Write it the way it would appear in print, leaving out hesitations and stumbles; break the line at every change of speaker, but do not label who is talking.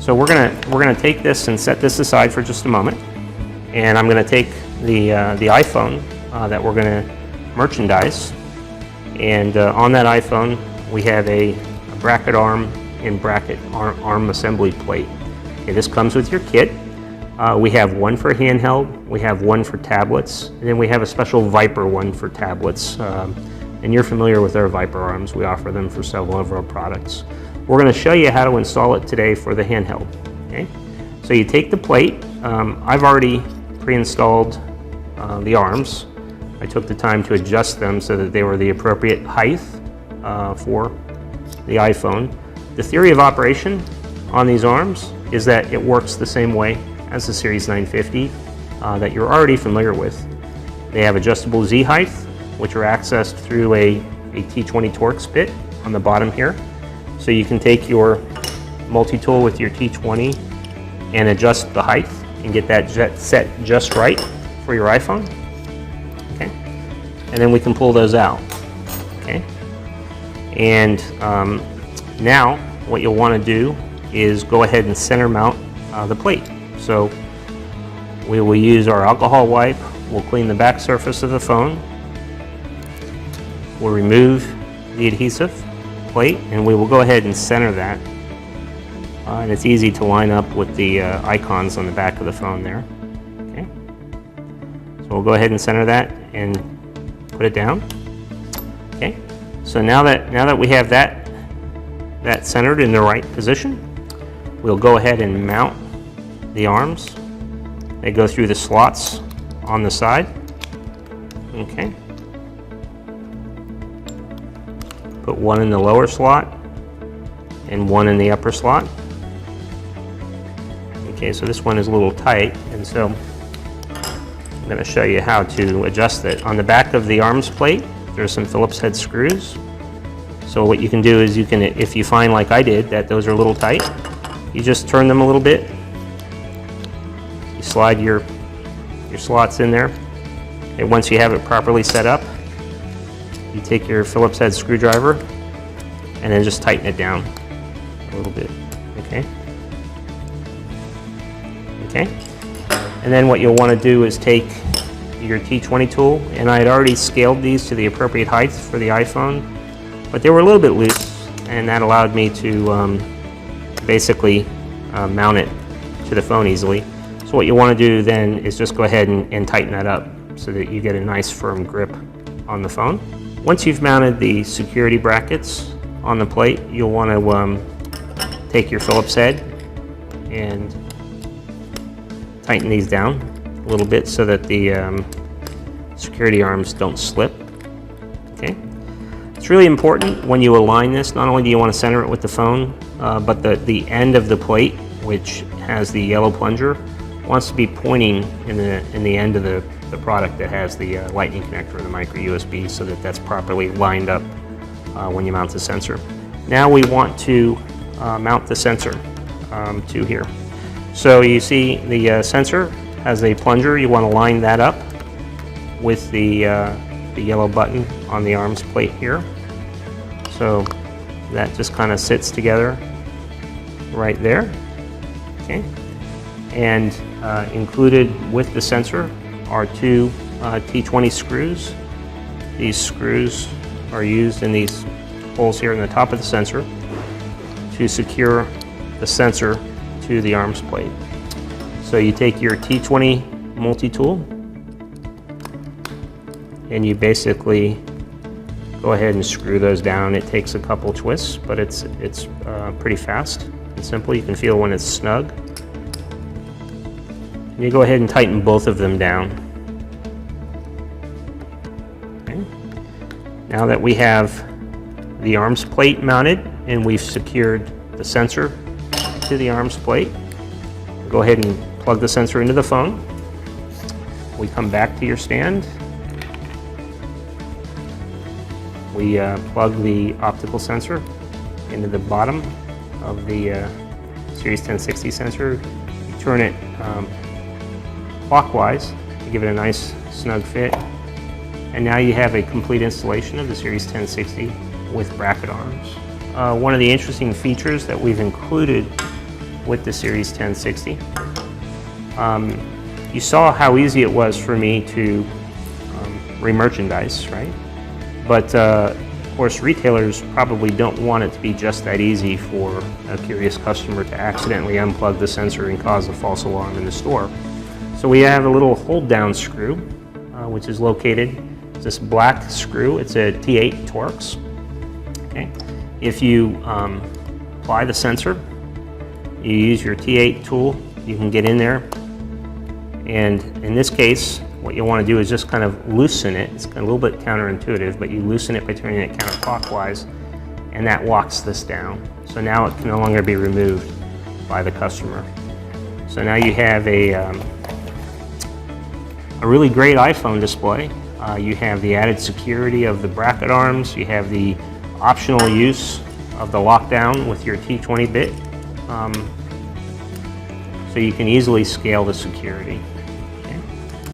So we're gonna take this and set this aside for just a moment, and I'm gonna take the iPhone that we're gonna merchandise, and on that iPhone we have a bracket arm and bracket arm assembly plate. Okay, this comes with your kit. We have one for handheld, we have one for tablets, and then we have a special Viper one for tablets. And you're familiar with our Viper arms. We offer them for several of our products. We're going to show you how to install it today for the handheld. Okay? So you take the plate. I've already pre-installed the arms. I took the time to adjust them so that they were the appropriate height for the iPhone. The theory of operation on these arms is that it works the same way as the Series 950 that you're already familiar with. They have adjustable Z height, which are accessed through a T20 Torx bit on the bottom here. So you can take your multi-tool with your T20 and adjust the height and get that set just right for your iPhone. Okay, and then we can pull those out. Okay, and now what you'll want to do is go ahead and center mount the plate. So we will use our alcohol wipe. We'll clean the back surface of the phone. We'll remove the adhesive plate, and we will go ahead and center that. And it's easy to line up with the icons on the back of the phone there. Okay. So we'll go ahead and center that and put it down. Okay. So now that we have that centered in the right position, we'll go ahead and mount the arms. They go through the slots on the side. Okay. Put one in the lower slot and one in the upper slot. Okay, so this one is a little tight, and so I'm going to show you how to adjust it. On the back of the arms plate, there's some Phillips head screws. So what you can do is you can, if you find like I did, that those are a little tight, you just turn them a little bit. You slide your slots in there. And once you have it properly set up, you take your Phillips head screwdriver and then just tighten it down a little bit. Okay. Okay. And then what you'll want to do is take your T20 tool, and I had already scaled these to the appropriate height for the iPhone, but they were a little bit loose, and that allowed me to basically mount it to the phone easily. So what you want to do then is just go ahead and tighten that up so that you get a nice firm grip on the phone. Once you've mounted the security brackets on the plate, you'll want to take your Phillips head and tighten these down a little bit so that the security arms don't slip. Okay. It's really important when you align this, not only do you want to center it with the phone, but the end of the plate, which has the yellow plunger, wants to be pointing in the end of the product that has the lightning connector and the micro USB, so that that's properly lined up when you mount the sensor. Now we want to mount the sensor to here. So you see the sensor has a plunger. You want to line that up with the yellow button on the arms plate here. So that just kind of sits together right there. Okay. And included with the sensor are two T20 screws. These screws are used in these holes here in the top of the sensor to secure the sensor to the arms plate. So you take your T20 multi-tool and you basically go ahead and screw those down. It takes a couple twists, but it's pretty fast and simple. You can feel when it's snug. And you go ahead and tighten both of them down. Okay. Now that we have the arms plate mounted and we've secured the sensor to the arms plate, go ahead and plug the sensor into the phone. We come back to your stand. We plug the optical sensor into the bottom of the Series 1060 sensor. You turn it clockwise to give it a nice snug fit. And now you have a complete installation of the Series 1060 with bracket arms. One of the interesting features that we've included with the Series 1060. You saw how easy it was for me to re-merchandise, right? But of course, retailers probably don't want it to be just that easy for a curious customer to accidentally unplug the sensor and cause a false alarm in the store. So we have a little hold down screw, which is located, this black screw. It's a T8 Torx. Okay. If you apply the sensor, you use your T8 tool, you can get in there, and in this case, what you want to do is just kind of loosen it. It's a little bit counterintuitive, but you loosen it by turning it counterclockwise, and that locks this down. So now it can no longer be removed by the customer. So now you have a really great iPhone display. You have the added security of the bracket arms. You have the optional use of the lockdown with your T20 bit. So you can easily scale the security.